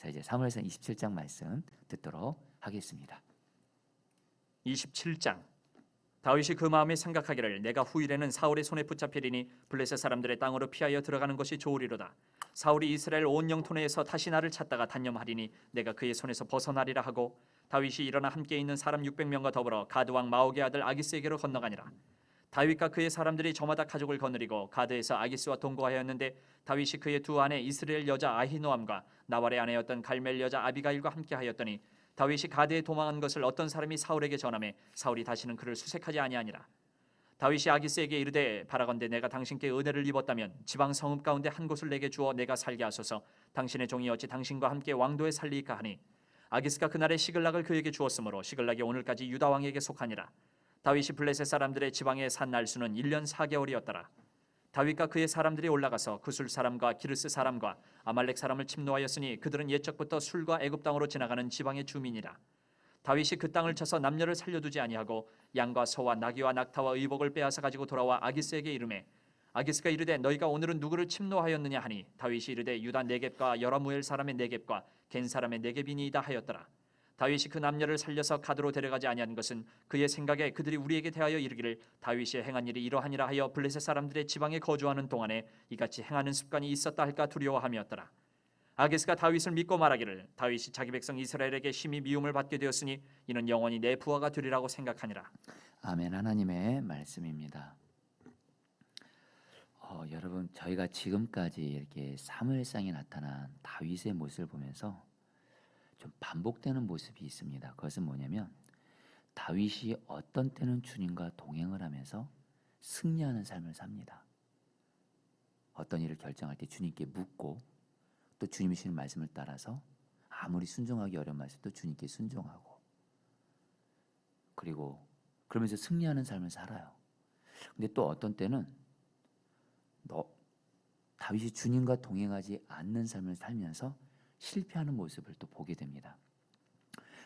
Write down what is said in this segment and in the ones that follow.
자, 이제 사무엘상 27장 말씀 듣도록 하겠습니다. 27장. 다윗이 그 마음에 생각하기를 내가 후일에는 사울의 손에 붙잡히리니 블레셋 사람들의 땅으로 피하여 들어가는 것이 좋으리로다. 사울이 이스라엘 온 영토 내에서 다시 나를 찾다가 단념하리니 내가 그의 손에서 벗어나리라 하고 다윗이 일어나 함께 있는 사람 600명과 더불어 가드 왕 마옥의 아들 아기스에게로 건너가니라. 다윗과 그의 사람들이 저마다 가족을 거느리고 가드에서 아기스와 동거하였는데 다윗이 그의 두 아내 이스라엘 여자 아히노암과 나발의 아내였던 갈멜 여자 아비가일과 함께하였더니 다윗이 가드에 도망한 것을 어떤 사람이 사울에게 전하매 사울이 다시는 그를 수색하지 아니하니라. 다윗이 아기스에게 이르되 바라건대 내가 당신께 은혜를 입었다면 지방 성읍 가운데 한 곳을 내게 주어 내가 살게 하소서. 당신의 종이 어찌 당신과 함께 왕도에 살리이까 하니 아기스가 그날에 시글락을 그에게 주었으므로 시글락이 오늘까지 유다 왕에게 속하니라. 다윗이 블레셋 사람들의 지방에 산 날수는 1년 4개월이었더라. 다윗과 그의 사람들이 올라가서 구술 사람과 기르스 사람과 아말렉 사람을 침노하였으니 그들은 옛적부터 술과 애굽 땅으로 지나가는 지방의 주민이라. 다윗이 그 땅을 쳐서 남녀를 살려두지 아니하고 양과 소와 나귀와 낙타와 의복을 빼앗아 가지고 돌아와 아기스에게 이르매 아기스가 이르되 너희가 오늘은 누구를 침노하였느냐 하니 다윗이 이르되 유다 네겝과 여라무엘 사람의 네겝과 겐 사람의 네겝이니이다 하였더라. 다윗이 그 남녀를 살려서 가드로 데려가지 아니한 것은 그의 생각에 그들이 우리에게 대하여 이르기를 다윗이 행한 일이 이러하니라 하여 블레셋 사람들의 지방에 거주하는 동안에 이같이 행하는 습관이 있었다 할까 두려워함이었더라. 아기스가 다윗을 믿고 말하기를 다윗이 자기 백성 이스라엘에게 심히 미움을 받게 되었으니 이는 영원히 내 부하가 되리라고 생각하니라. 아멘. 하나님의 말씀입니다. 여러분, 저희가 지금까지 이렇게 사무엘상에 나타난 다윗의 모습을 보면서 좀 반복되는 모습이 있습니다. 그것은 뭐냐면 다윗이 어떤 때는 주님과 동행을 하면서 승리하는 삶을 삽니다. 어떤 일을 결정할 때 주님께 묻고 또 주님이 주시는 말씀을 따라서 아무리 순종하기 어려운 말씀도 주님께 순종하고 그리고 그러면서 승리하는 삶을 살아요. 근데 또 어떤 때는 다윗이 주님과 동행하지 않는 삶을 살면서 실패하는 모습을 또 보게 됩니다.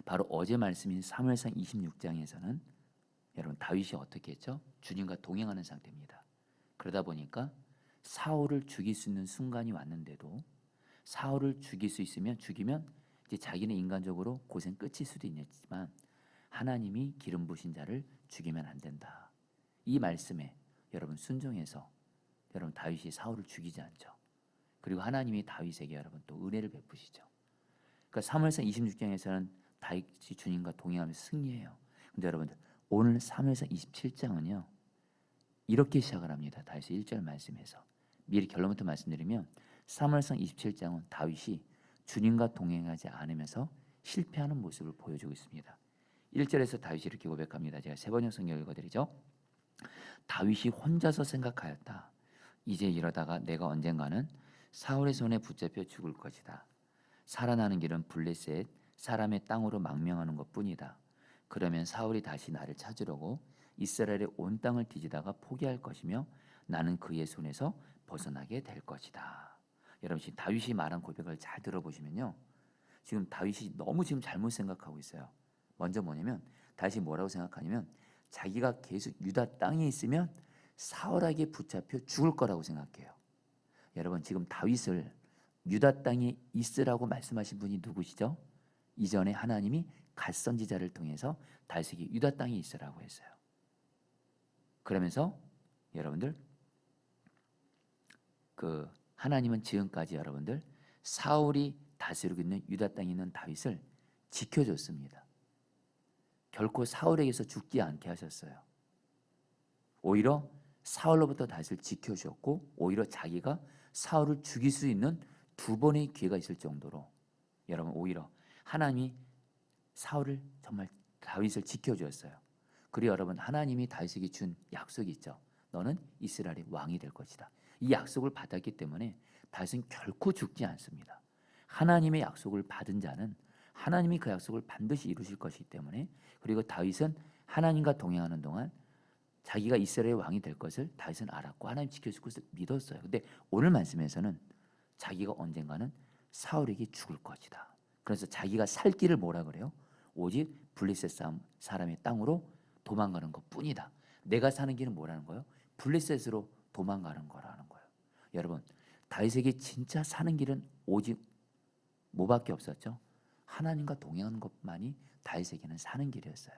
바로 어제 말씀인 사무엘상 26장에서는 여러분 다윗이 어떻게 했죠? 주님과 동행하는 상태입니다. 그러다 보니까 사울을 죽일 수 있는 순간이 왔는데도 사울을 죽이면 이제 자기는 인간적으로 고생 끝일 수도 있겠지만 하나님이 기름 부으신 자를 죽이면 안 된다. 이 말씀에 여러분 순종해서 여러분 다윗이 사울을 죽이지 않죠. 그리고 하나님이 다윗에게 여러분 또 은혜를 베푸시죠. 그러니까 사무엘상 26장에서는 다윗이 주님과 동행하면서 승리해요. 근데 여러분들 오늘 사무엘상 27장은요. 이렇게 시작을 합니다. 다윗의 1절 말씀에서 미리 결론부터 말씀드리면 사무엘상 27장은 다윗이 주님과 동행하지 않으면서 실패하는 모습을 보여주고 있습니다. 1절에서 다윗이 이렇게 고백합니다. 제가 세 번역 성경 읽어드리죠. 다윗이 혼자서 생각하였다. 이제 이러다가 내가 언젠가는 사울의 손에 붙잡혀 죽을 것이다. 살아나는 길은 블레셋 사람의 땅으로 망명하는 것뿐이다. 그러면 사울이 다시 나를 찾으려고 이스라엘의 온 땅을 뒤지다가 포기할 것이며 나는 그의 손에서 벗어나게 될 것이다. 여러분 지금 다윗이 말한 고백을 잘 들어보시면요. 지금 다윗이 너무 지금 잘못 생각하고 있어요. 먼저 뭐냐면 다윗이 뭐라고 생각하냐면 자기가 계속 유다 땅에 있으면 사울에게 붙잡혀 죽을 거라고 생각해요. 여러분 지금 다윗을 유다 땅에 있으라고 말씀하신 분이 누구시죠? 이전에 하나님이 갓 선지자를 통해서 다윗에게 유다 땅에 있으라고 했어요. 그러면서 여러분들 그 하나님은 지금까지 여러분들 사울이 다스리고 있는 유다 땅에 있는 다윗을 지켜줬습니다. 결코 사울에게서 죽지 않게 하셨어요. 오히려 사울로부터 다윗을 지켜주었고 오히려 자기가 사울을 죽일 수 있는 두 번의 기회가 있을 정도로 여러분 오히려 하나님이 사울을 정말 다윗을 지켜주었어요. 그리고 여러분 하나님이 다윗에게 준 약속이 있죠. 너는 이스라엘의 왕이 될 것이다. 이 약속을 받았기 때문에 다윗은 결코 죽지 않습니다. 하나님의 약속을 받은 자는 하나님이 그 약속을 반드시 이루실 것이기 때문에 그리고 다윗은 하나님과 동행하는 동안 자기가 이스라엘의 왕이 될 것을 다윗은 알았고 하나님 지켜줄 것을 믿었어요. 근데 오늘 말씀에서는 자기가 언젠가는 사울에게 죽을 것이다. 그래서 자기가 살 길을 뭐라 그래요? 오직 블레셋 사람의 땅으로 도망가는 것뿐이다. 내가 사는 길은 뭐라는 거예요? 블레셋으로 도망가는 거라는 거예요. 여러분 다윗에게 진짜 사는 길은 오직 뭐밖에 없었죠? 하나님과 동행하는 것만이 다윗에게는 사는 길이었어요.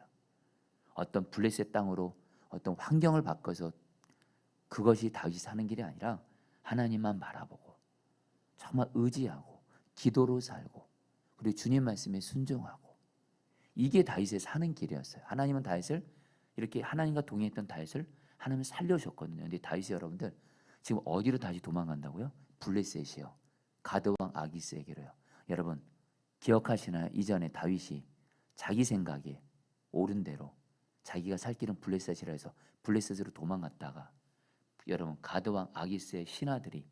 어떤 블레셋 땅으로 어떤 환경을 바꿔서 그것이 다윗이 사는 길이 아니라 하나님만 바라보고 정말 의지하고 기도로 살고 그리고 주님 말씀에 순종하고 이게 다윗의 사는 길이었어요. 하나님은 다윗을 이렇게 하나님과 동행했던 다윗을 하나님은 살려주셨거든요. 근데 다윗이 여러분들 지금 어디로 다시 도망간다고요? 블레셋이요. 가드왕 아기스에게로요. 여러분 기억하시나요? 이전에 다윗이 자기 생각에 옳은 대로 자기가 살 길은 블레셋이라 해서 블레셋으로 도망갔다가 여러분 가드왕 아기스의 신하들이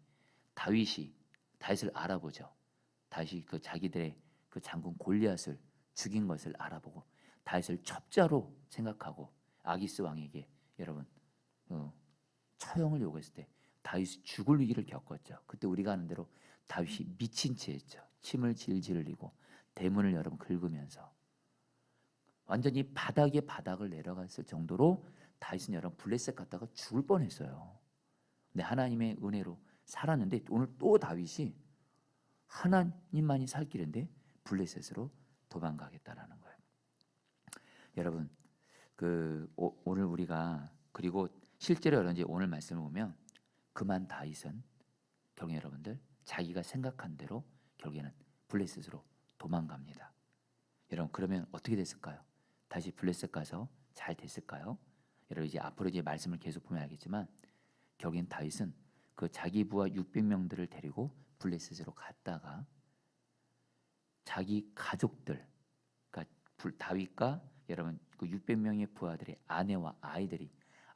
다윗을 알아보죠. 다윗이 그 자기들의 그 장군 골리앗을 죽인 것을 알아보고 다윗을 첩자로 생각하고 아기스 왕에게 여러분 처형을 요구했을 때 다윗이 죽을 위기를 겪었죠. 그때 우리가 아는 대로 다윗이 미친 채 했죠. 침을 질질 흘리고 대문을 여러분 긁으면서 완전히 바닥에 바닥을 내려갔을 정도로 다윗은 여러분 블레셋 갔다가 죽을 뻔했어요. 근데 하나님의 은혜로 살았는데 오늘 또 다윗이 하나님만이 살 길인데 블레셋으로 도망가겠다라는 거예요. 여러분 오늘 우리가 그리고 실제로 여러분 오늘 말씀을 보면 그만 다윗은 결국 여러분들 자기가 생각한 대로 결국에는 블레셋으로 도망갑니다. 여러분 그러면 어떻게 됐을까요? 다시 블레셋 가서 잘 됐을까요? 여러분 이제 앞으로 이제 말씀을 계속 보면 알겠지만 결국엔 다윗은 그 자기 부하 600명들을 데리고 블레셋으로 갔다가 자기 가족들, 그러니까 다윗과 여러분 그 600명의 부하들의 아내와 아이들이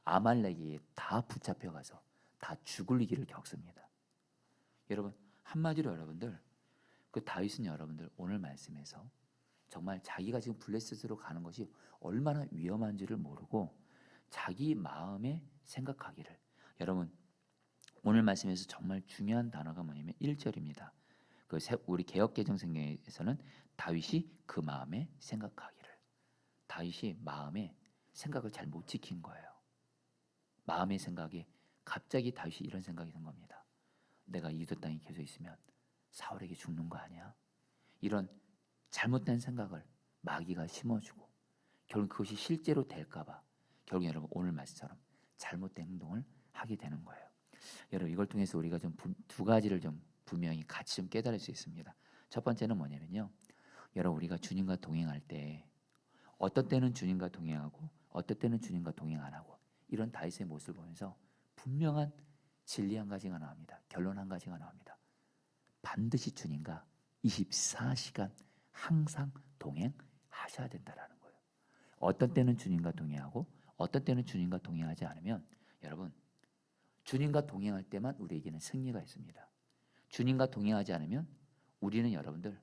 아말렉에게 다 붙잡혀가서 다 죽을 위기를 겪습니다. 여러분 한마디로 여러분들 그 다윗은 여러분들 오늘 말씀에서 정말 자기가 지금 블레셋으로 가는 것이 얼마나 위험한지를 모르고 자기 마음에 생각하기를 여러분 오늘 말씀에서 정말 중요한 단어가 뭐냐면 1절입니다. 우리 개역개정성경에서는 다윗이 그 마음에 생각하기를 다윗이 마음에 생각을 잘 못 지킨 거예요. 마음의 생각에 갑자기 다윗이 이런 생각이 든 겁니다. 내가 이웃 땅에 계속 있으면 사울에게 죽는 거 아니야? 이런 잘못된 생각을 마귀가 심어주고 결국 그것이 실제로 될까봐 결국 여러분 오늘 말씀처럼 잘못된 행동을 하게 되는 거예요. 여러분 이걸 통해서 우리가 좀 두 가지를 좀 분명히 같이 좀 깨달을 수 있습니다. 첫 번째는 뭐냐면요. 여러분 우리가 주님과 동행할 때 어떤 때는 주님과 동행하고 어떤 때는 주님과 동행 안 하고 이런 다윗의 모습을 보면서 분명한 진리 한 가지가 나옵니다. 결론 한 가지가 나옵니다. 반드시 주님과 24시간 항상 동행하셔야 된다라는 거예요. 어떤 때는 주님과 동행하고 어떤 때는 주님과 동행하지 않으면 여러분 주님과 동행할 때만 우리에게는 승리가 있습니다. 주님과 동행하지 않으면 우리는 여러분들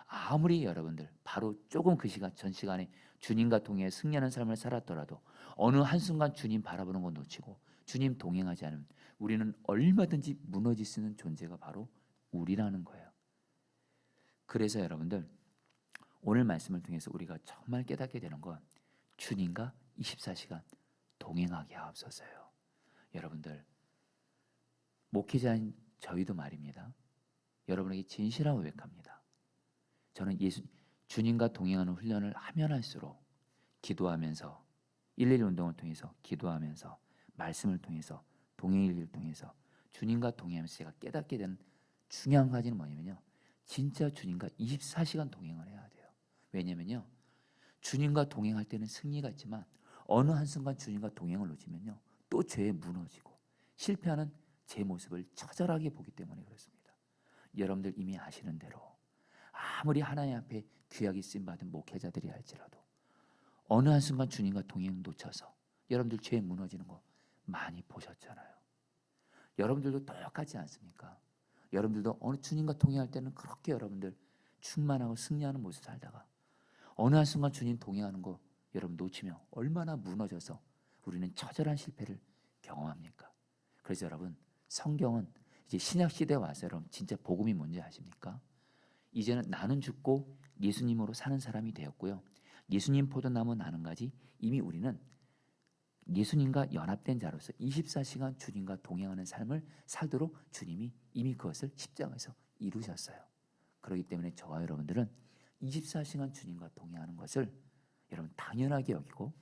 아무리 여러분들 바로 조금 그 시간 전 시간에 주님과 동행해 승리하는 삶을 살았더라도 어느 한순간 주님 바라보는 거 놓치고 주님 동행하지 않으면 우리는 얼마든지 무너질 수 있는 존재가 바로 우리라는 거예요. 그래서 여러분들 오늘 말씀을 통해서 우리가 정말 깨닫게 되는 건 주님과 24시간 동행하게 하옵소서요. 여러분들 목회자인 저희도 말입니다. 여러분에게 진실하고 고백합니다. 저는 주님과 동행하는 훈련을 하면 할수록 기도하면서 112 운동을 통해서 기도하면서 말씀을 통해서 동행일기를 통해서 주님과 동행하면서 제가 깨닫게 되는 중요한 가지는 뭐냐면요. 진짜 주님과 24시간 동행을 해야 돼요. 왜냐면요. 주님과 동행할 때는 승리가 있지만 어느 한순간 주님과 동행을 놓치면요. 또 죄에 무너지고 실패하는 제 모습을 처절하게 보기 때문에 그렇습니다. 여러분들 이미 아시는 대로 아무리 하나님 앞에 귀하게 쓰임받은 목회자들이 할지라도 어느 한순간 주님과 동행 놓쳐서 여러분들 죄에 무너지는 거 많이 보셨잖아요. 여러분들도 똑같지 않습니까? 여러분들도 어느 주님과 동행할 때는 그렇게 여러분들 충만하고 승리하는 모습 살다가 어느 한순간 주님 동행하는 거 여러분 놓치면 얼마나 무너져서 우리는 처절한 실패를 경험합니까? 그래서 여러분 성경은 이제 신약 시대에 와서 여러분 진짜 복음이 뭔지 아십니까? 이제는 나는 죽고 예수님으로 사는 사람이 되었고요. 예수님 포도나무 나는 가지 이미 우리는 예수님과 연합된 자로서 24시간 주님과 동행하는 삶을 살도록 주님이 이미 그것을 십자가에서 이루셨어요. 그렇기 때문에 저와 여러분들은 24시간 주님과 동행하는 것을 여러분 당연하게 여기고,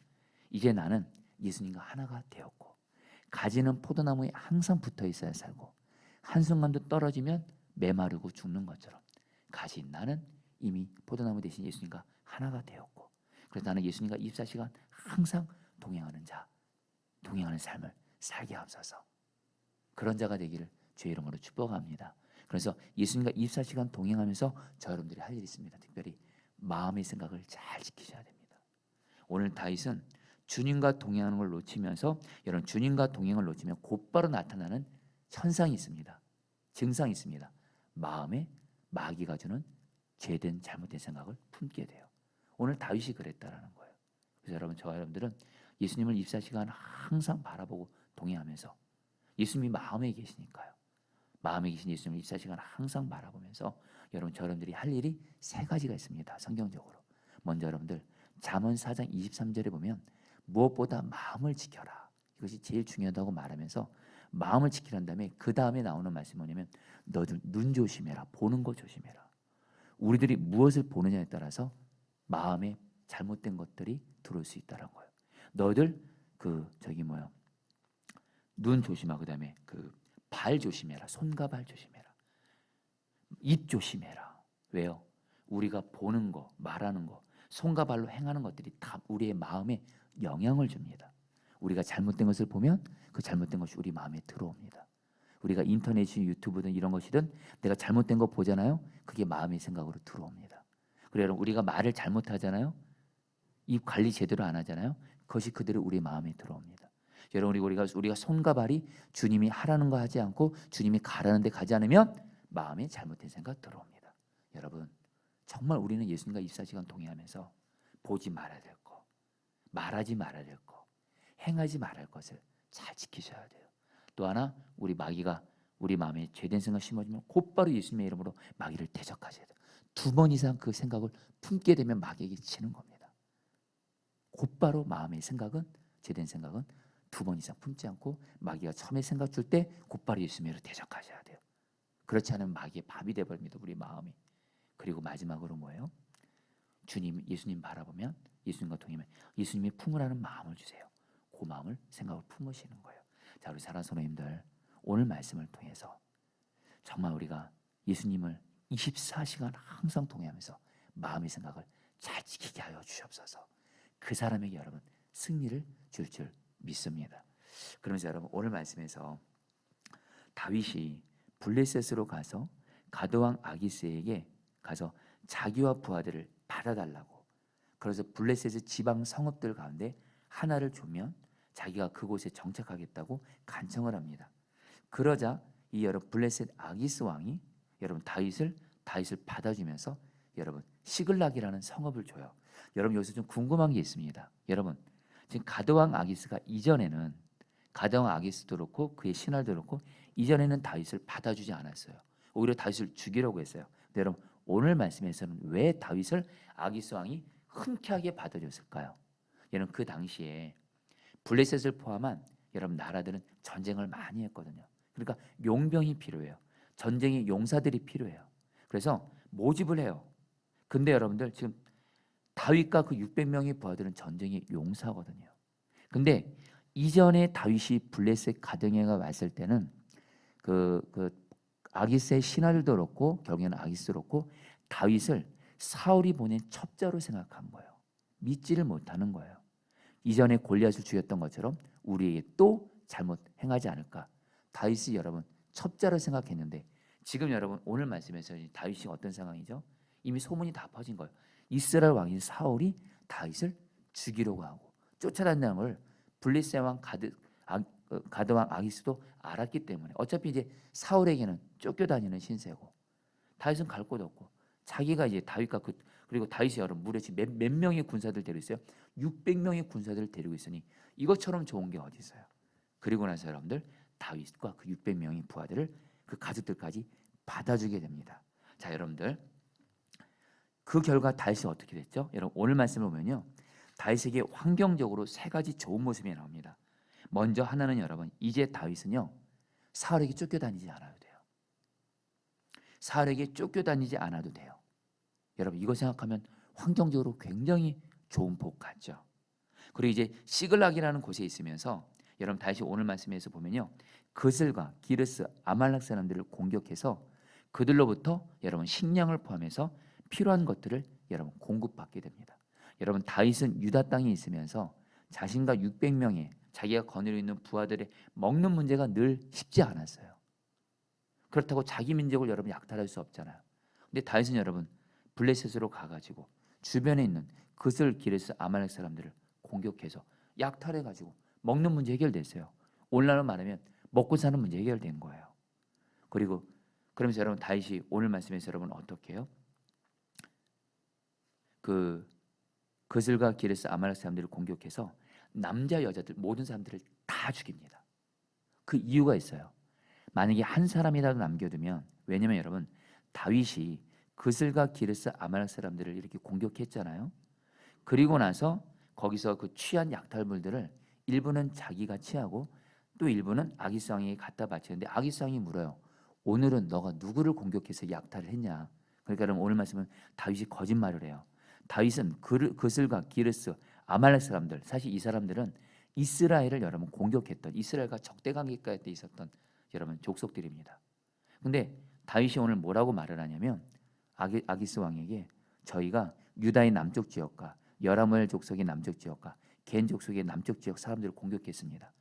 이제 나는 예수님과 하나가 되었고, 가지는 포도나무에 항상 붙어 있어야 살고, 한순간도 떨어지면 메마르고 죽는 것처럼 가진 나는 이미 포도나무 대신 예수님과 하나가 되었고, 그래서 나는 예수님과 24시간 항상 동행하는 자, 동행하는 삶을 살게 하옵소서. 그런 자가 되기를 주의 이름으로 축복합니다. 그래서 예수님과 24시간 동행하면서 저 여러분들이 할 일이 있습니다. 특별히 마음의 생각을 잘 지키셔야 됩니다. 오늘 다윗은 주님과 동행하는 걸 놓치면서, 여러분 주님과 동행을 놓치면 곧바로 나타나는 현상이 있습니다. 증상이 있습니다. 마음에 마귀가 주는 죄된 잘못된 생각을 품게 돼요. 오늘 다윗이 그랬다라는 거예요. 그래서 여러분, 저와 여러분들은 예수님을 24시간 항상 바라보고 동행하면서, 예수님이 마음에 계시니까요. 마음에 계신 예수님을 24시간 항상 바라보면서 여러분, 저 여러분들이 할 일이 세 가지가 있습니다. 성경적으로. 먼저 여러분들 잠언 4장 23절에 보면 무엇보다 마음을 지켜라, 이것이 제일 중요하다고 말하면서 마음을 지키란 다음에 그 다음에 나오는 말씀이 뭐냐면 너들 눈 조심해라, 보는 거 조심해라. 우리들이 무엇을 보느냐에 따라서 마음에 잘못된 것들이 들어올 수 있다는 거예요. 너희들 눈 조심하고, 그다음에 발 조심해라, 손과 발 조심해라, 입 조심해라. 왜요? 우리가 보는 거, 말하는 거, 손과 발로 행하는 것들이 다 우리의 마음에 영향을 줍니다. 우리가 잘못된 것을 보면 그 잘못된 것이 우리 마음에 들어옵니다. 우리가 인터넷이든 유튜브든 이런 것이든 내가 잘못된 거 보잖아요. 그게 마음의 생각으로 들어옵니다. 그래서 여러분, 우리가 말을 잘못하잖아요. 입 관리 제대로 안 하잖아요. 그것이 그대로 우리 마음에 들어옵니다. 여러분, 우리가 손과 발이 주님이 하라는 거 하지 않고 주님이 가라는 데 가지 않으면 마음에 잘못된 생각 들어옵니다. 여러분, 정말 우리는 예수님과 24시간 동행하면서 보지 말아야 될 거, 말하지 말아야 될 거, 행하지 말아야 할 것을 잘 지키셔야 돼요. 또 하나, 우리 마귀가 우리 마음에 죄된 생각 심어주면 곧바로 예수님의 이름으로 마귀를 대적하셔야 돼요. 2번 이상 그 생각을 품게 되면 마귀에게 치는 겁니다. 곧바로 마음의 생각은, 죄된 생각은 2번 이상 품지 않고 마귀가 처음에 생각 줄 때 곧바로 예수님으로 대적하셔야 돼요. 그렇지 않으면 마귀의 밥이 되어버립니다, 우리 마음이. 그리고 마지막으로 뭐예요? 예수님 바라보면, 예수님과 동행하면 예수님이 품으라는 마음을 주세요. 그 마음을, 생각을 품으시는 거예요. 자, 우리 사랑하는 성도님들, 오늘 말씀을 통해서 정말 우리가 예수님을 24시간 항상 동행하면서 마음의 생각을 잘 지키게 하여 주시옵소서. 그 사람에게 여러분 승리를 줄 믿습니다. 그러면서 여러분, 오늘 말씀에서 다윗이 블레셋으로 가서 가드왕 아기스에게 가서 자기와 부하들을 받아달라고, 그래서 블레셋의 지방 성읍들 가운데 하나를 주면 자기가 그곳에 정착하겠다고 간청을 합니다. 그러자 이 여러분 블레셋 아기스 왕이 여러분 다윗을 받아주면서 여러분 시글락이라는 성읍을 줘요. 여러분, 여기서 좀 궁금한 게 있습니다. 여러분, 지금 가드왕 아기스가 이전에는, 가드왕 아기스도 그렇고 그의 신하도 그렇고 이전에는 다윗을 받아주지 않았어요. 오히려 다윗을 죽이려고 했어요. 근데 여러분, 오늘 말씀에서는 왜 다윗을 아기스 왕이 흔쾌하게 받아줬을까요? 여러분, 그 당시에 블레셋을 포함한 여러분 나라들은 전쟁을 많이 했거든요. 그러니까 용병이 필요해요. 전쟁의 용사들이 필요해요. 그래서 모집을 해요. 근데 여러분들, 지금 다윗과 그 600명의 부하들은 전쟁의 용사거든요. 근데 이전에 다윗이 블레셋 가드왕에 왔을 때는 그 아기스의 신하들도 그렇고 결국에는 아기스도 그렇고 다윗을 사울이 보낸 첩자로 생각한 거예요. 믿지를 못하는 거예요. 이전에 골리앗을 죽였던 것처럼 우리에게 또 잘못 행하지 않을까. 다윗이 여러분 첩자로 생각했는데, 지금 여러분 오늘 말씀에서 다윗이 어떤 상황이죠? 이미 소문이 다 퍼진 거예요. 이스라엘 왕인 사울이 다윗을 죽이려고 하고 쫓아다닌다는 걸 블레셋 왕 가드왕 아기스도 알았기 때문에, 어차피 이제 사울에게는 쫓겨다니는 신세고 다윗은 갈 곳 없고 자기가 이제 다윗과 그리고 다윗이 여러분 무려 지금 몇 명의 군사들 데리고 있어요? 600명의 군사들을 데리고 있으니 이것처럼 좋은 게 어디 있어요? 그리고 나서 여러분들 다윗과 그 600명의 부하들을, 그 가족들까지 받아주게 됩니다. 자, 여러분들, 그 결과 다윗이 어떻게 됐죠? 여러분, 오늘 말씀을 보면요, 다윗에게 환경적으로 세 가지 좋은 모습이 나옵니다. 먼저 하나는 여러분, 이제 다윗은요 사울에게 쫓겨다니지 않아도 돼요. 사울에게 쫓겨다니지 않아도 돼요. 여러분 이거 생각하면 환경적으로 굉장히 좋은 복 같죠. 그리고 이제 시글락이라는 곳에 있으면서 여러분 다시 오늘 말씀에서 보면요, 그슬과 기르스 아말렉 사람들을 공격해서 그들로부터 여러분 식량을 포함해서 필요한 것들을 여러분 공급받게 됩니다. 여러분 다윗은 유다 땅에 있으면서 자신과 600명의 자기가 거느리고 있는 부하들의 먹는 문제가 늘 쉽지 않았어요. 그렇다고 자기 민족을 여러분 약탈할 수 없잖아요. 근데 다윗은 여러분 블레셋으로 가가지고 주변에 있는 그슬 기르스 아말렉 사람들을 공격해서 약탈해가지고 먹는 문제 해결됐어요. 오늘날로 말하면 먹고 사는 문제 해결된 거예요. 그리고 그러면서 여러분 다윗이 오늘 말씀에서 여러분 어떻게 해요? 그 그슬과 기르스 아말렉 사람들을 공격해서 남자 여자들 모든 사람들을 다 죽입니다. 그 이유가 있어요. 만약에 한 사람이라도 남겨두면, 왜냐면 여러분 다윗이 그슬과 기르스 아말렉 사람들을 이렇게 공격했잖아요. 그리고 나서 거기서 그 취한 약탈물들을 일부는 자기가 취하고 또 일부는 아기스 왕에게 갖다 바치는데 아기스 왕이 물어요. 오늘은 너가 누구를 공격해서 약탈을 했냐? 그러니까 여러분 오늘 말씀은 다윗이 거짓말을 해요. 다윗은 그슬과 기르스 아말렉 사람들, 사실 이 사람들은 이스라엘을 여러분 공격했던, 이스라엘과 적대 관계까지 있었던 여러분 족속들입니다. 근데 다윗이 오늘 뭐라고 말을 하냐면 아기스 왕에게 저희가 유다의 남쪽 지역과 여라무엘 족속의 남쪽 지역과 겐 족속의 남쪽 지역 사람들을 공격했습니다.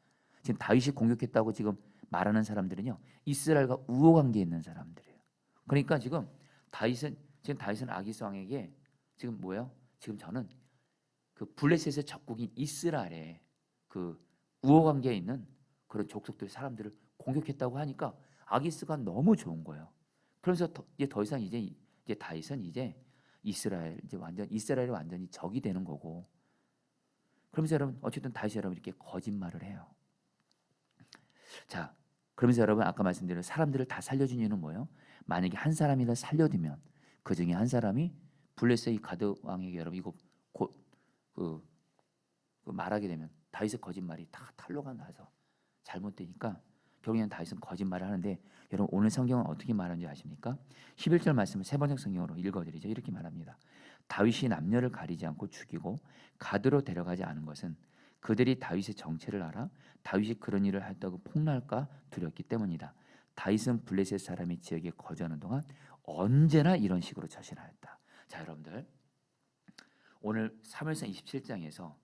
지금 다윗이 공격했다고 지금 말하는 사람들은요, 이스라엘과 우호 관계에 있는 사람들이에요. 그러니까 지금 다윗은 아기스 왕에게 지금 뭐예요? 지금 저는 그 블레셋의 적국인 이스라엘의 그 우호 관계에 있는 그런 족속들 사람들을 공격했다고 하니까 아기스가 너무 좋은 거예요. 그래서 이제 더 이상 이제 다윗은 이제 이스라엘이 완전히 적이 되는 거고. 그러면서 여러분 어쨌든 다윗이 여러분 이렇게 거짓말을 해요. 자, 그러면서 여러분 아까 말씀드린 사람들을 다 살려준 이유는 뭐예요? 만약에 한 사람이라 살려두면 그 중에 한 사람이 블레셋의 가드 왕에게 여러분 이거 그 말하게 되면 다윗의 거짓말이 다 탄로가 나서 잘못되니까 결국에는 다윗은 거짓말을 하는데, 여러분 오늘 성경은 어떻게 말하는지 아십니까? 11절 말씀을 세 번역 성경으로 읽어드리죠. 이렇게 말합니다. 다윗이 남녀를 가리지 않고 죽이고 가드로 데려가지 않은 것은 그들이 다윗의 정체를 알아 다윗이 그런 일을 했다고 폭로할까 두렵기 때문이다. 다윗은 블레셋 사람이 지역에 거주하는 동안 언제나 이런 식으로 처신하였다. 자, 여러분들 오늘 사무엘상 27장에서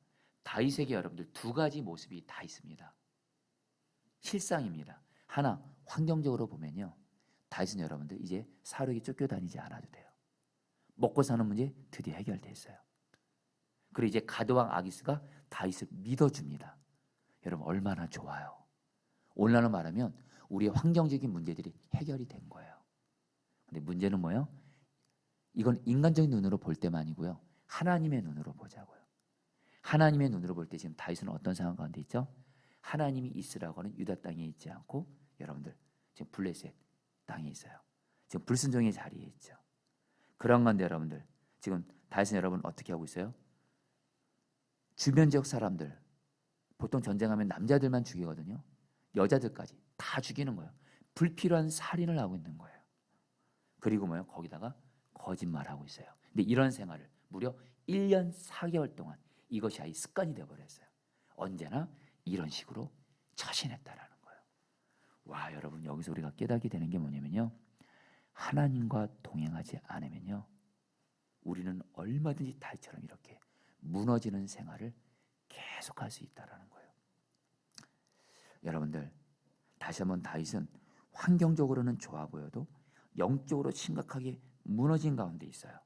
다윗에게 여러분들 두 가지 모습이 다 있습니다. 실상입니다. 하나, 환경적으로 보면요, 다윗은 여러분들 이제 사울에게 쫓겨다니지 않아도 돼요. 먹고 사는 문제 드디어 해결됐어요. 그리고 이제 가드왕 아기스가 다윗을 믿어줍니다. 여러분 얼마나 좋아요. 오늘날로 말하면 우리의 환경적인 문제들이 해결이 된 거예요. 근데 문제는 뭐예요? 이건 인간적인 눈으로 볼 때만이고요, 하나님의 눈으로 보자고요. 하나님의 눈으로 볼 때 지금 다윗은 어떤 상황 가운데 있죠? 하나님이 있으라고 하는 유다 땅에 있지 않고 여러분들 지금 블레셋 땅에 있어요. 지금 불순종의 자리에 있죠. 그런 건데 여러분들 지금 다윗은 여러분 어떻게 하고 있어요? 주변 지역 사람들, 보통 전쟁하면 남자들만 죽이거든요. 여자들까지 다 죽이는 거예요. 불필요한 살인을 하고 있는 거예요. 그리고 뭐예요? 거기다가 거짓말하고 있어요. 근데 이런 생활을 무려 1년 4개월 동안 이것이 아예 습관이 되어버렸어요. 언제나 이런 식으로 처신했다라는 거예요. 와, 여러분 여기서 우리가 깨닫게 되는 게 뭐냐면요, 하나님과 동행하지 않으면요 우리는 얼마든지 다윗처럼 이렇게 무너지는 생활을 계속할 수 있다라는 거예요. 여러분들 다시 한번 다윗은 환경적으로는 좋아 보여도 영적으로 심각하게 무너진 가운데 있어요.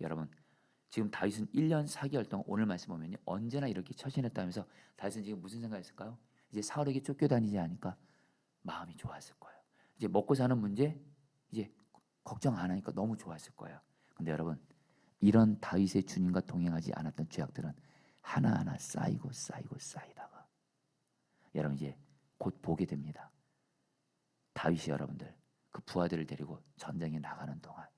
여러분 지금 다윗은 1년 4개월 동안 오늘 말씀 보면요 언제나 이렇게 처신했다면서 다윗은 지금 무슨 생각했을까요? 이제 사울에게 쫓겨다니지 않으니까 마음이 좋았을 거예요. 이제 먹고 사는 문제 이제 걱정 안 하니까 너무 좋았을 거예요. 근데 여러분 이런 다윗의 주님과 동행하지 않았던 죄악들은 하나하나 쌓이다가 여러분 이제 곧 보게 됩니다. 다윗이 여러분들 그 부하들을 데리고 전쟁에 나가는 동안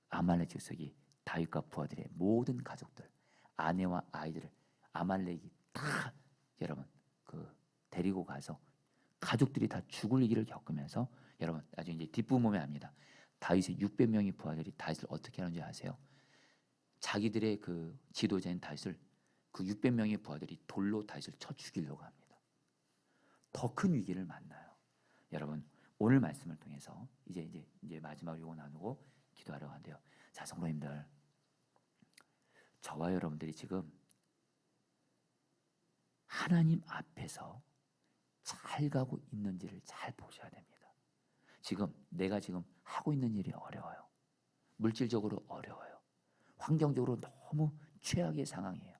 아말렉 족속이 다윗과 부하들의 모든 가족들, 아내와 아이들을 아말렉이 다 여러분 그 데리고 가서 가족들이 다 죽을 일을 겪으면서 여러분 나중에 이제 뒷부분 보면 압니다. 다윗의 600명의 부하들이 다윗을 어떻게 하는지 아세요? 자기들의 그 지도자인 다윗을 그 600명의 부하들이 돌로 다윗을 쳐 죽이려고 합니다. 더 큰 위기를 만나요. 여러분, 오늘 말씀을 통해서 이제 마지막 요거 나누고 기도하려고 하는데요. 자, 성도님들, 저와 여러분들이 지금 하나님 앞에서 잘 가고 있는지를 잘 보셔야 됩니다. 지금 내가 지금 하고 있는 일이 어려워요. 물질적으로 어려워요. 환경적으로 너무 최악의 상황이에요.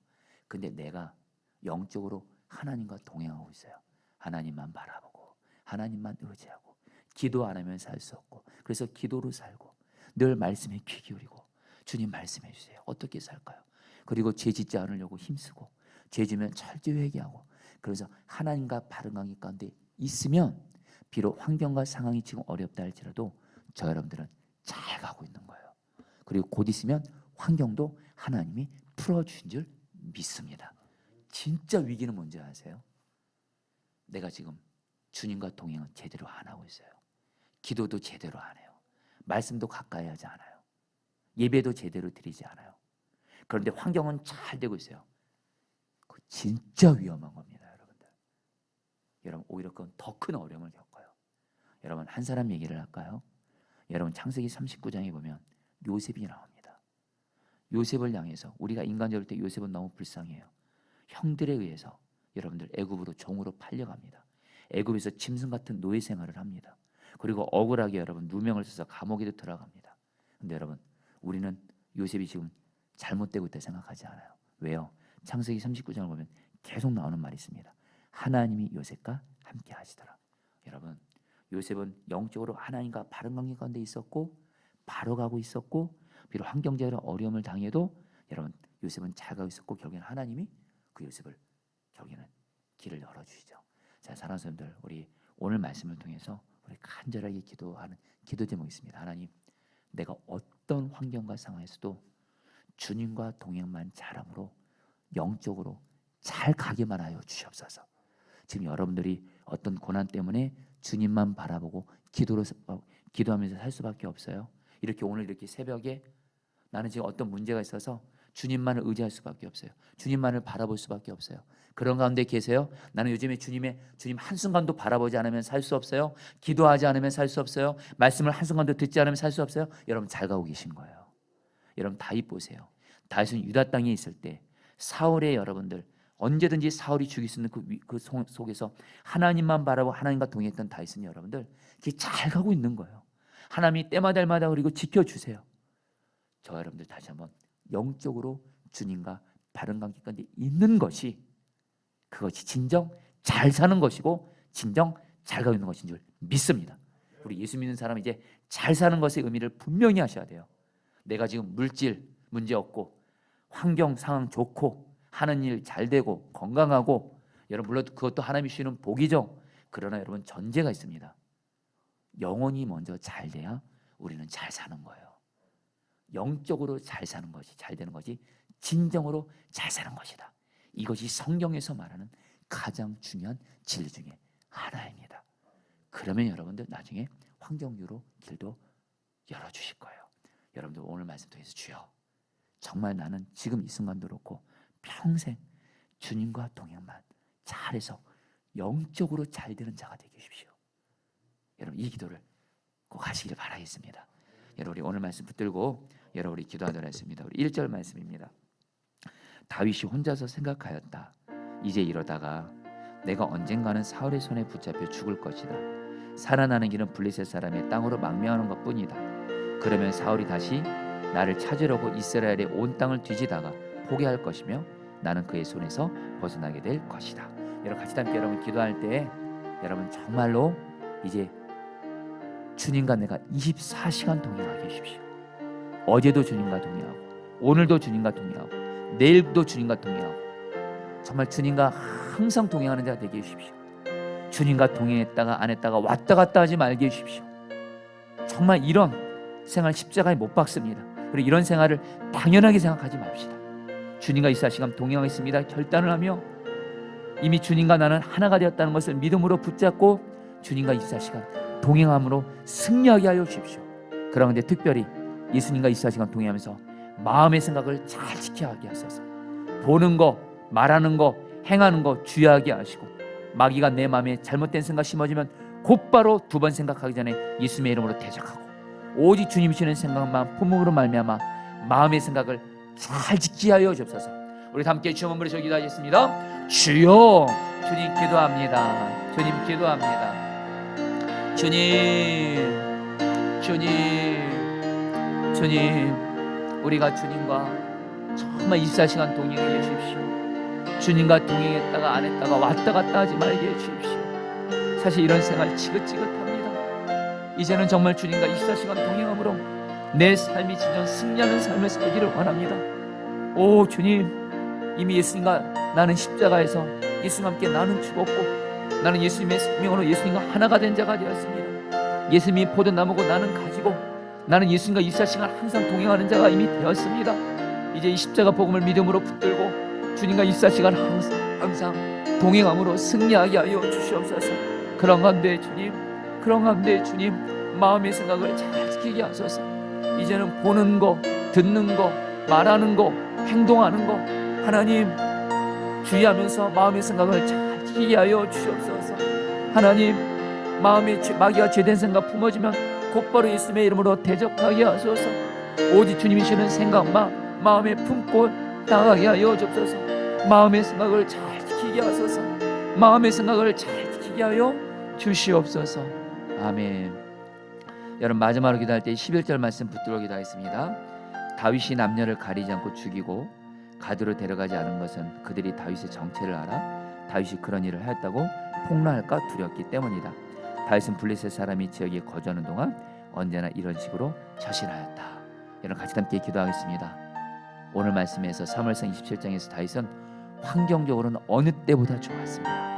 근데 내가 영적으로 하나님과 동행하고 있어요. 하나님만 바라보고 하나님만 의지하고 기도 안 하면 살 수 없고, 그래서 기도로 살고 늘 말씀에 귀 기울이고 주님 말씀해 주세요. 어떻게 살까요? 그리고 죄 짓지 않으려고 힘쓰고 죄 지면 철저히 회개하고, 그래서 하나님과 바른 관계 가운데 있으면 비록 환경과 상황이 지금 어렵다 할지라도 저 여러분들은 잘 가고 있는 거예요. 그리고 곧 있으면 환경도 하나님이 풀어주신 줄 믿습니다. 진짜 위기는 뭔지 아세요? 내가 지금 주님과 동행은 제대로 안 하고 있어요. 기도도 제대로 안 해요. 말씀도 가까이 하지 않아요. 예배도 제대로 드리지 않아요. 그런데 환경은 잘 되고 있어요. 그거 진짜 위험한 겁니다, 여러분들. 여러분, 오히려 그건 더 큰 어려움을 겪어요. 여러분, 한 사람 얘기를 할까요? 여러분, 창세기 39장에 보면 요셉이 나옵니다. 요셉을 향해서, 우리가 인간적으로 볼 때 요셉은 너무 불쌍해요. 형들에 의해서 여러분들 애굽으로 종으로 팔려갑니다. 애굽에서 짐승 같은 노예 생활을 합니다. 그리고 억울하게 여러분 누명을 써서 감옥에도 들어갑니다. 근데 여러분, 우리는 요셉이 지금 잘못되고 있다 생각하지 않아요. 왜요? 창세기 39장을 보면 계속 나오는 말이 있습니다. 하나님이 요셉과 함께 하시더라. 여러분, 요셉은 영적으로 하나님과 바른 관계 가운데 있었고 바로 가고 있었고, 비록 환경적으로 어려움을 당해도 여러분 요셉은 잘 가고 있었고, 결국에는 하나님이 그 요셉을 결국에는 길을 열어주시죠. 자, 사랑하는 사람들, 우리 오늘 말씀을 통해서 우리 간절하게 기도하는 기도 제목이 있습니다. 하나님, 내가 어떤 환경과 상황에서도 주님과 동행만 잘함으로 영적으로 잘 가기만 하여 주시옵소서. 지금 여러분들이 어떤 고난 때문에 주님만 바라보고 기도하면서 살 수밖에 없어요. 이렇게 오늘 이렇게 새벽에 나는 지금 어떤 문제가 있어서 주님만을 의지할 수밖에 없어요. 주님만을 바라볼 수밖에 없어요. 그런 가운데 계세요? 나는 요즘에 주님 한순간도 바라보지 않으면 살 수 없어요. 기도하지 않으면 살 수 없어요. 말씀을 한순간도 듣지 않으면 살 수 없어요. 여러분, 잘 가고 계신 거예요. 여러분, 다윗 보세요. 다윗은 유다 땅에 있을 때 사울의 여러분들 언제든지 사울이 죽일 수 있는 그 속에서 하나님만 바라보고 하나님과 동행했던 다윗은 여러분들 그게 잘 가고 있는 거예요. 하나님이 때마다 그리고 지켜주세요. 저 여러분들 다시 한번 영적으로 주님과 바른 관계 가운데 있는 것이, 그것이 진정 잘 사는 것이고 진정 잘 가고 있는 것인 줄 믿습니다. 우리 예수 믿는 사람은 이제 잘 사는 것의 의미를 분명히 하셔야 돼요. 내가 지금 물질 문제 없고 환경 상황 좋고 하는 일 잘 되고 건강하고, 여러분 물론 그것도 하나님이 주시는 복이죠. 그러나 여러분, 전제가 있습니다. 영혼이 먼저 잘 돼야 우리는 잘 사는 거예요. 영적으로 잘 사는 것이, 잘 되는 것이 진정으로 잘 사는 것이다. 이것이 성경에서 말하는 가장 중요한 진리 중에 하나입니다. 그러면 여러분들 나중에 환경유로 길도 열어주실 거예요. 여러분들 오늘 말씀 통해서 주여, 정말 나는 지금 이 순간도 그렇고 평생 주님과 동행만 잘해서 영적으로 잘 되는 자가 되게 해주십시오. 여러분, 이 기도를 꼭 하시길 바라겠습니다. 여러분, 우리 오늘 말씀 붙들고 여러분 우리 기도하도록 하겠습니다. 우리 1절 말씀입니다. 다윗이 혼자서 생각하였다. 이제 이러다가 내가 언젠가는 사울의 손에 붙잡혀 죽을 것이다. 살아나는 길은 블레셋 사람의 땅으로 망명하는 것뿐이다. 그러면 사울이 다시 나를 찾으려고 이스라엘의 온 땅을 뒤지다가 포기할 것이며 나는 그의 손에서 벗어나게 될 것이다. 여러분, 같이 함께 여러분 기도할 때 여러분 정말로 이제 주님과 내가 24시간 동행하게 해주십시오. 어제도 주님과 동행하고 오늘도 주님과 동행하고 내일도 주님과 동행하고, 정말 주님과 항상 동행하는 자가 되게 해주십시오. 주님과 동행했다가 안 했다가 왔다 갔다 하지 말게 해주십시오. 정말 이런 생활 십자가에 못 박습니다. 그리고 이런 생활을 당연하게 생각하지 맙시다. 주님과 24시간 동행하겠습니다 결단을 하며 이미 주님과 나는 하나가 되었다는 것을 믿음으로 붙잡고 주님과 24시간 동행함으로 승리하게 하여 주십시오. 그런데 특별히 예수님과 24시간 동행하면서 마음의 생각을 잘 지켜하게 하소서. 보는 거, 말하는 거, 행하는 거 주의하게 하시고, 마귀가 내 마음에 잘못된 생각 심어지면 곧바로 두 번 생각하기 전에 예수님의 이름으로 대적하고, 오직 주님 주시는 생각만 품음으로 말미암아 마음의 생각을 잘 지키게 하여 주옵소서. 우리 함께 주여 한번 기도하겠습니다. 주여, 주님 기도합니다. 주님 기도합니다. 주님, 우리가 주님과 정말 24시간 동행해 주십시오. 주님과 동행했다가 안 했다가 왔다 갔다 하지 말게 해주십시오. 사실 이런 생활 지긋지긋합니다. 이제는 정말 주님과 24시간 동행함으로 내 삶이 진정 승리하는 삶을 살기를 원합니다. 오 주님, 이미 예수님과 나는 십자가에서 예수님과 함께 나는 죽었고, 나는 예수님의 생명으로 예수님과 하나가 된 자가 되었습니다. 예수님이 포도나무고 나는 가지고, 나는 예수님과 24시간 항상 동행하는 자가 이미 되었습니다. 이제 이 십자가 복음을 믿음으로 붙들고 주님과 24시간 항상 동행함으로 승리하게 하여 주시옵소서. 그런 가운데 주님, 마음의 생각을 잘 지키게 하소서. 이제는 보는 거, 듣는 거, 말하는 거, 행동하는 거 하나님 주의하면서 마음의 생각을 잘 지키게 하여 주시옵소서. 하나님, 마음에 마귀가 죄된 생각 품어지면 곧바로 예수님의 이름으로 대적하게 하소서. 오직 주님이 주는 생각만 마음에 품고 나가게 하여 주옵소서. 마음의 생각을 잘 지키게 하소서. 마음의 생각을 잘 지키게 하여 주시옵소서. 아멘. 여러분, 마지막으로 기도할 때 11절 말씀 붙들어 기도하겠습니다. 다윗이 남녀를 가리지 않고 죽이고 가드로 데려가지 않은 것은 그들이 다윗의 정체를 알아 다윗이 그런 일을 하였다고 폭로할까 두렵기 때문이다. 다윗은 블레셋 사람이 지역에 거주하는 동안 언제나 이런 식으로 처신하였다. 여러분, 같이 함께 기도하겠습니다. 오늘 말씀에서 사무엘상 27장에서 다윗은 환경적으로는 어느 때보다 좋았습니다.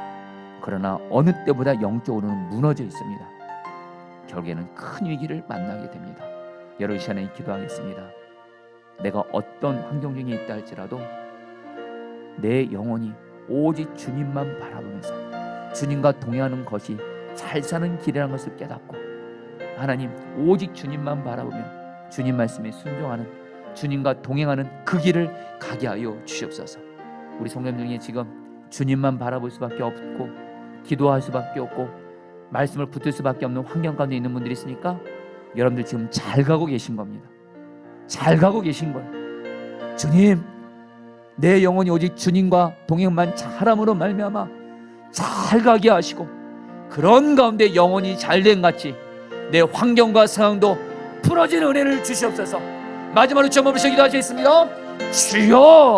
그러나 어느 때보다 영적으로는 무너져 있습니다. 결국에는 큰 위기를 만나게 됩니다. 여러분, 이 시간에 기도하겠습니다. 내가 어떤 환경 중에 있다 할지라도 내 영혼이 오직 주님만 바라보면서 주님과 동행하는 것이 잘 사는 길이라는 것을 깨닫고, 하나님 오직 주님만 바라보며 주님 말씀에 순종하는, 주님과 동행하는 그 길을 가게 하여 주시옵소서. 우리 성도님 중에 지금 주님만 바라볼 수밖에 없고 기도할 수밖에 없고 말씀을 붙들 수밖에 없는 환경 가운데 있는 분들이 있으니까 여러분들 지금 잘 가고 계신 겁니다. 잘 가고 계신 거예요. 주님, 내 영혼이 오직 주님과 동행만 잘함으로 말미암아 잘 가게 하시고, 그런 가운데 영혼이 잘된 같이 내 환경과 상황도 풀어진 은혜를 주시옵소서. 마지막으로 주 한번 기도하시겠습니다. 주여,